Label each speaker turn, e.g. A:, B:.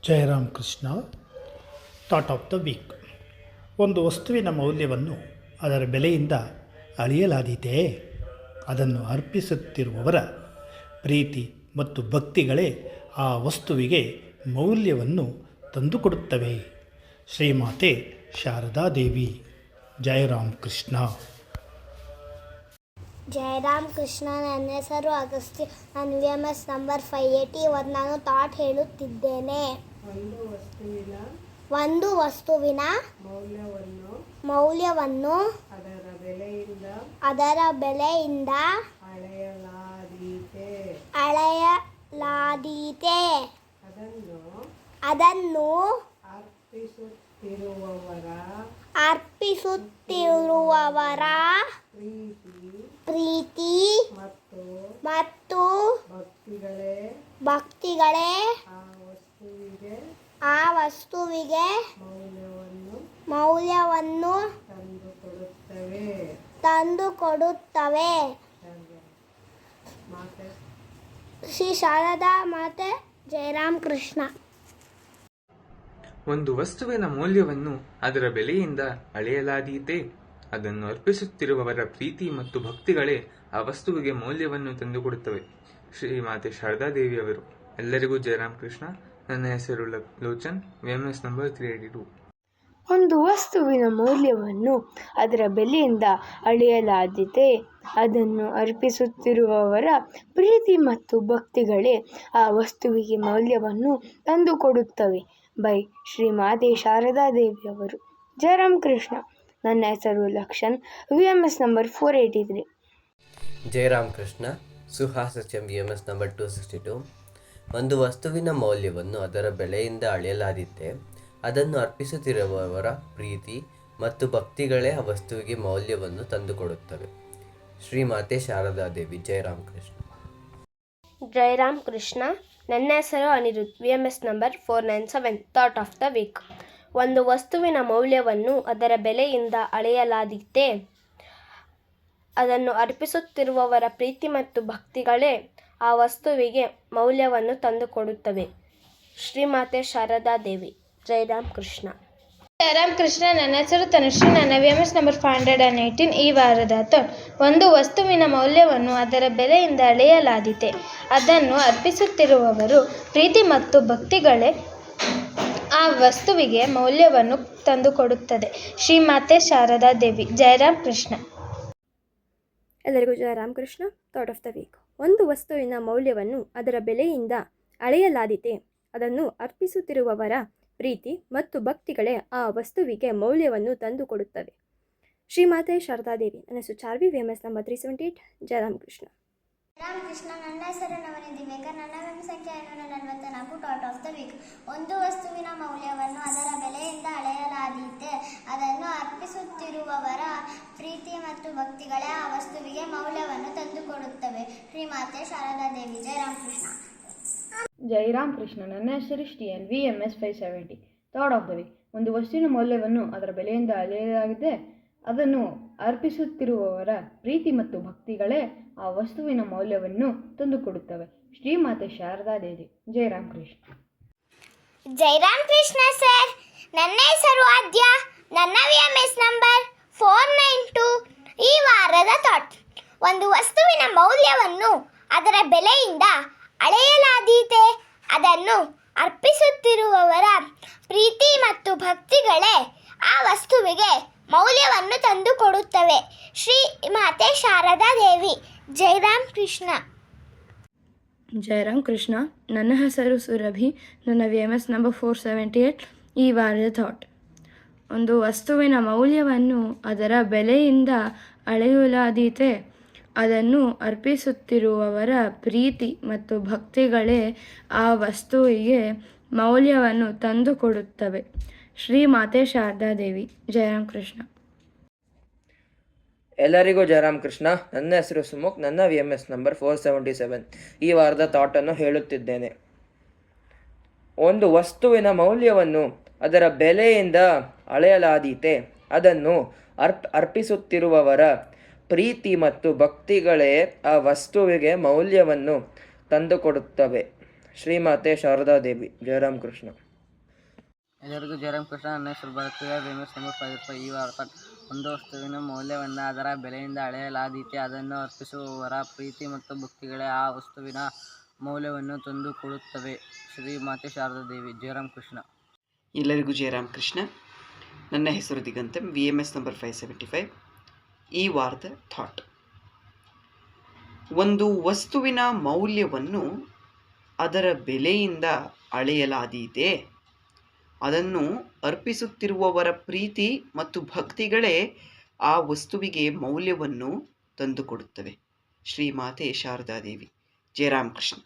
A: Jayaram Krishna. Thought of the week. ಒಂದು ವಸ್ತುವಿನ ಮೌಲ್ಯವನ್ನು ಅದರ ಬೆಲೆಯಿಂದ ಅಳೆಯಲಾದೀತೆ. ಅದನ್ನು ಅರ್ಪಿಸುತ್ತಿರುವವರ ಪ್ರೀತಿ ಮತ್ತು ಭಕ್ತಿಗಳೇ ಆ ವಸ್ತುವಿಗೆ ಮೌಲ್ಯವನ್ನು ತಂದುಕೊಡುತ್ತವೆ. ಶ್ರೀಮಾತೆ ಶಾರದಾದೇವಿ. ಜಯರಾಮ್ ಕೃಷ್ಣ.
B: ಜಯರಾಮ್ ಕೃಷ್ಣ. ನನ್ನ ಹೆಸರು ಅಗಸ್ತ್ಯ. ನಾನು VMS ನಂಬರ್ 581. ನಾನು ಥಾಟ್ ಹೇಳುತ್ತಿದ್ದೇನೆ. ಒಂದು ವಸ್ತುವಿನ ಮೌಲ್ಯವನ್ನು ಅದರ ಬೆಲೆಯಿಂದ ಅಳೆಯಲಾದೀತೆ. ಅದನ್ನು ಅರ್ಪಿಸುತ್ತಿರುವವರ ಪ್ರೀತಿ ಮತ್ತು ಭಕ್ತಿಗಳೇ ಆ ವಸ್ತುವಿಗೆ ಮೌಲ್ಯವನ್ನು ತಂದುಕೊಡುತ್ತವೆ. ಶ್ರೀ ಶಾರದಾ ಮಾತೆ. ಜಯರಾಮ್ ಕೃಷ್ಣ.
C: ಒಂದು ವಸ್ತುವಿನ ಮೌಲ್ಯವನ್ನು ಅದರ ಬೆಲೆಯಿಂದ ಅಳೆಯಲಾದೀತೆ. ಅದನ್ನು ಅರ್ಪಿಸುತ್ತಿರುವವರ ಪ್ರೀತಿ ಮತ್ತು ಭಕ್ತಿಗಳೇ ಆ ವಸ್ತುವಿಗೆ ಮೌಲ್ಯವನ್ನು ತಂದುಕೊಡುತ್ತವೆ. ಶ್ರೀಮಾತೆ ಶಾರದಾದೇವಿಯವರು. ಎಲ್ಲರಿಗೂ ಜಯರಾಮ್ ಕೃಷ್ಣ. ನನ್ನ ಹೆಸರು ಲೋಚನ್. VMS number 382.
D: ಒಂದು ವಸ್ತುವಿನ ಮೌಲ್ಯವನ್ನು ಅದರ ಬೆಲೆಯಿಂದ ಅಳೆಯಲಾದೀತೆ. ಅದನ್ನು ಅರ್ಪಿಸುತ್ತಿರುವವರ ಪ್ರೀತಿ ಮತ್ತು ಭಕ್ತಿಗಳೇ ಆ ವಸ್ತುವಿಗೆ ಮೌಲ್ಯವನ್ನು ತಂದುಕೊಡುತ್ತವೆ. ಬೈ ಶ್ರೀಮಾತೆ ಶಾರದಾದೇವಿಯವರು. ಜಯರಾಮ್ ಕೃಷ್ಣ. ನನ್ನ ಹೆಸರು Lakshan. VMS number 483.
E: Jayaram Krishna. Suhas HM. VMS number 262. ಒಂದು ವಸ್ತುವಿನ ಮೌಲ್ಯವನ್ನು ಅದರ ಬೆಲೆಯಿಂದ ಅಳೆಯಲಾದೀತೆ. ಅದನ್ನು ಅರ್ಪಿಸುತ್ತಿರುವವರ ಪ್ರೀತಿ ಮತ್ತು ಭಕ್ತಿಗಳೇ ಆ ವಸ್ತುವಿಗೆ ಮೌಲ್ಯವನ್ನು ತಂದುಕೊಡುತ್ತವೆ. ಶ್ರೀಮಾತೆ ಶಾರದಾದೇವಿ. ಜಯರಾಮ್ ಕೃಷ್ಣ.
F: ಜಯರಾಮ್ ಕೃಷ್ಣ. ನನ್ನ ಹೆಸರು Aniruddh. VMS number 497. Thought of the week. ಒಂದು ವಸ್ತುವಿನ ಮೌಲ್ಯವನ್ನು ಅದರ ಬೆಲೆಯಿಂದ ಅಳೆಯಲಾದೀತೆ. ಅದನ್ನು ಅರ್ಪಿಸುತ್ತಿರುವವರ ಪ್ರೀತಿ ಮತ್ತು ಭಕ್ತಿಗಳೇ ಆ ವಸ್ತುವಿಗೆ ಮೌಲ್ಯವನ್ನು ತಂದುಕೊಡುತ್ತವೆ. ಶ್ರೀಮಾತೆ ಶಾರದಾದೇವಿ. ಜಯರಾಮ್ ಕೃಷ್ಣ.
G: ಜಯರಾಮ್ ಕೃಷ್ಣ. ನನ್ನ ಹೆಸರು ತನುಶ್ರೀ. ನನ್ನ VMS ನಂಬರ್ 518. ಈ ವಾರದ ಥಾಟ್. ಒಂದು ವಸ್ತುವಿನ ಮೌಲ್ಯವನ್ನು ಅದರ ಬೆಲೆಯಿಂದ ಅಳೆಯಲಾದೀತೆ. ಅದನ್ನು ಅರ್ಪಿಸುತ್ತಿರುವವರು ಪ್ರೀತಿ ಮತ್ತು ಭಕ್ತಿಗಳೇ ಆ ವಸ್ತುವಿಗೆ ಮೌಲ್ಯವನ್ನು ತಂದುಕೊಡುತ್ತದೆ. ಶ್ರೀಮಾತೆ ಶಾರದಾದೇವಿ. ಜಯರಾಮ್ ಕೃಷ್ಣ.
H: ಎಲ್ಲರಿಗೂ Jayaram Krishna. Thought of the week. ಒಂದು ವಸ್ತುವಿನ ಮೌಲ್ಯವನ್ನು ಅದರ ಬೆಲೆಯಿಂದ ಅಳೆಯಲಾದೀತೆ. ಅದನ್ನು ಅರ್ಪಿಸುತ್ತಿರುವವರ ಪ್ರೀತಿ ಮತ್ತು ಭಕ್ತಿಗಳೇ ಆ ವಸ್ತುವಿಗೆ ಮೌಲ್ಯವನ್ನು ತಂದುಕೊಡುತ್ತವೆ. ಶ್ರೀಮಾತೆ ಶಾರದಾದೇವಿ. ನನ್ನ ಹೆಸರು ಚಾರ್ವಿ. VMS number 378. ಜಯರಾಮ್ ಕೃಷ್ಣ.
B: ಜಯರಾಮ್ ಕೃಷ್ಣ. ನನ್ನ ಹೆಸರು ನವನಿಧಿ ಮೇಕರ್. ನನ್ನ ಸಂಖ್ಯೆ 544. Thought of the week. ಒಂದು ವಸ್ತುವಿನ ಮೌಲ್ಯವನ್ನು ಅದರ ಬೆಲೆಯಿಂದ ಅಳೆಯಲಾದೀತೆ. ಅದನ್ನು ಅರ್ಪಿಸುತ್ತಿರುವವರ ಪ್ರೀತಿ ಮತ್ತು ಭಕ್ತಿಗಳೇ ಆ ವಸ್ತುವಿಗೆ ಮೌಲ್ಯವನ್ನು ತಂದುಕೊಡುತ್ತವೆ. ಶ್ರೀಮಾತೆ ಶಾರದಾದೇವಿ. ಜಯರಾಮ್ ಕೃಷ್ಣ.
I: ಜಯರಾಮ್ ಕೃಷ್ಣ. ನನ್ನ ಹೆಸರು Shreyan. VMS 570. Thought of the week. ಒಂದು ವಸ್ತುವಿನ ಮೌಲ್ಯವನ್ನು ಅದರ ಬೆಲೆಯಿಂದ ಅಳೆಯಲಾಗಿದೆ. ಅದನ್ನು ಅರ್ಪಿಸುತ್ತಿರುವವರ ಪ್ರೀತಿ ಮತ್ತು ಭಕ್ತಿಗಳೇ ಆ ವಸ್ತುವಿನ ಮೌಲ್ಯವನ್ನು ತಂದುಕೊಡುತ್ತವೆ. ಶ್ರೀಮಾತೆ ಶಾರದಾದೇವಿ. ಜಯರಾಮ್ ಕೃಷ್ಣ.
B: ಜಯರಾಮ್ ಕೃಷ್ಣ ಸರ್. ನನ್ನ ಹೆಸರು ಆದ್ಯ. ನನ್ನ VMS ನಂಬರ್ 492. ಈ ವಾರದ ಥಾಟ್. ಒಂದು ವಸ್ತುವಿನ ಮೌಲ್ಯವನ್ನು ಅದರ ಬೆಲೆಯಿಂದ ಅಳೆಯಲಾದೀತೆ. ಅದನ್ನು ಅರ್ಪಿಸುತ್ತಿರುವವರ ಪ್ರೀತಿ ಮತ್ತು ಭಕ್ತಿಗಳೇ ಆ ವಸ್ತುವಿಗೆ ಮೌಲ್ಯವನ್ನು ತಂದುಕೊಡುತ್ತವೆ. ಶ್ರೀ ಮಾತೆ ಶಾರದಾದೇವಿ. ಜಯರಾಮ್ ಕೃಷ್ಣ.
D: ಜಯರಾಮ್ ಕೃಷ್ಣ. ನನ್ನ ಹೆಸರು ಸುರಭಿ. ನನ್ನ VMS ನಂಬರ್ 478. ಈ ವಾರದ ಥಾಟ್. ಒಂದು ವಸ್ತುವಿನ ಮೌಲ್ಯವನ್ನು ಅದರ ಬೆಲೆಯಿಂದ ಅಳೆಯಲಾದೀತೆ. ಅದನ್ನು ಅರ್ಪಿಸುತ್ತಿರುವವರ ಪ್ರೀತಿ ಮತ್ತು ಭಕ್ತಿಗಳೇ ಆ ವಸ್ತುವಿಗೆ ಮೌಲ್ಯವನ್ನು ತಂದುಕೊಡುತ್ತವೆ. ಶ್ರೀಮಾತೆ ಶಾರದಾದೇವಿ. ಜಯರಾಮ್ ಕೃಷ್ಣ.
J: ಎಲ್ಲರಿಗೂ ಜಯರಾಮ್ ಕೃಷ್ಣ. ನನ್ನ ಹೆಸರು ಸುಮುಖ್. ನನ್ನ VMS ನಂಬರ್ 477. ಈ ವಾರದ ಥಾಟನ್ನು ಹೇಳುತ್ತಿದ್ದೇನೆ. ಒಂದು ವಸ್ತುವಿನ ಮೌಲ್ಯವನ್ನು ಅದರ ಬೆಲೆಯಿಂದ ಅಳೆಯಲಾದೀತೆ. ಅದನ್ನು ಅರ್ಪಿಸುತ್ತಿರುವವರ ಪ್ರೀತಿ ಮತ್ತು ಭಕ್ತಿಗಳೇ ಆ ವಸ್ತುವಿಗೆ ಮೌಲ್ಯವನ್ನು ತಂದುಕೊಡುತ್ತವೆ. ಶ್ರೀಮಾತೆ ಶಾರದಾದೇವಿ. ಜಯರಾಮ್ ಕೃಷ್ಣ.
K: ಎಲ್ಲರಿಗೂ ಜಯರಾಮ್ ಕೃಷ್ಣ. ನನ್ನ ಹೆಸರು ಭಾರತೀಯ VMS ನಂಬರ್ 55. ಈ ವಾರದ ಒಂದು ವಸ್ತುವಿನ ಮೌಲ್ಯವನ್ನು ಅದರ ಬೆಲೆಯಿಂದ ಅಳೆಯಲಾದೀತೆ ಅದನ್ನು ಅರ್ಪಿಸುವವರ ಪ್ರೀತಿ ಮತ್ತು ಭಕ್ತಿಗಳೇ ಆ ವಸ್ತುವಿನ ಮೌಲ್ಯವನ್ನು ತಂದುಕೊಡುತ್ತವೆ. ಶ್ರೀಮಾತೆ ಶಾರದಾದೇವಿ. ಜಯರಾಮ್ ಕೃಷ್ಣ.
L: ಎಲ್ಲರಿಗೂ ಜಯರಾಮ್ ಕೃಷ್ಣ. ನನ್ನ ಹೆಸರು ದಿಗಂತಂ. VMS number 575. ಈ ವಾರದ ಥಾಟ್: ಒಂದು ವಸ್ತುವಿನ ಮೌಲ್ಯವನ್ನು ಅದರ ಬೆಲೆಯಿಂದ ಅಳೆಯಲಾದೀತೆ ಅದನ್ನು ಅರ್ಪಿಸುತ್ತಿರುವವರ ಪ್ರೀತಿ ಮತ್ತು ಭಕ್ತಿಗಳೇ ಆ ವಸ್ತುವಿಗೆ ಮೌಲ್ಯವನ್ನು ತಂದುಕೊಡುತ್ತವೆ. ಶ್ರೀಮಾತೆ ಶಾರದಾದೇವಿ. ಜಯರಾಮ್ ಕೃಷ್ಣ.